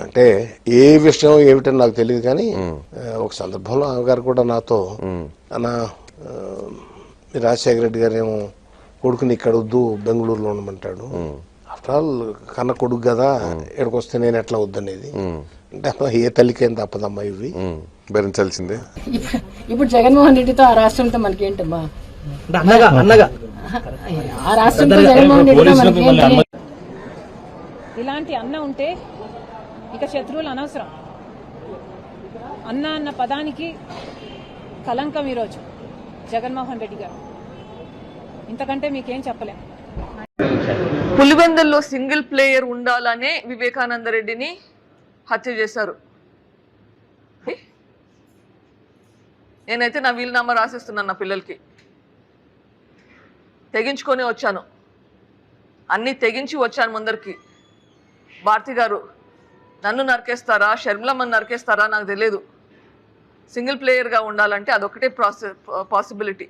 అంటే ఏ విషయం ఏమిటని నాకు తెలియదు కానీ ఒక సందర్భంలో ఆమె గారు కూడా నాతో అన్న రాజశేఖర రెడ్డి గారు ఏమో కొడుకుని ఇక్కడ వద్దు బెంగళూరులో ఉండమంటాడు. ఆఫ్టర్ ఆల్ కన్న కొడుకు కదా, ఇక్కడికి వస్తే నేను ఎట్లా వద్దనేది అంటే ఏ తల్లికేం తప్పదమ్మా ఇవి భరించాల్సిందే. ఇప్పుడు జగన్మోహన్ రెడ్డితో ఆ రాష్ట్రంతో మనకేంటమ్మా, ఆ రాష్ట్రంతో జగన్మోహన్ రెడ్డితో మనకేంటి? ఇలాంటి అన్న ఉంటే ఇక శత్రువులు అనవసరం. అన్న అన్న పదానికి కలంకం ఈరోజు జగన్మోహన్ రెడ్డి గారు. ఇంతకంటే మీకేం చెప్పలేం. పులివెందుల్లో సింగిల్ ప్లేయర్ ఉండాలనే వివేకానంద రెడ్డిని హత్య చేశారు. నేనైతే నా వీలునామా రాసిస్తున్నాను నా పిల్లలకి. తెగించుకొని వచ్చాను, అన్నీ తెగించి వచ్చాను ముందరికి. భారతి గారు నన్ను నరికేస్తారా, షర్మిలమ్మని నరికేస్తారా నాకు తెలియదు. సింగిల్ ప్లేయర్గా ఉండాలంటే అదొకటే పాసిబిలిటీ.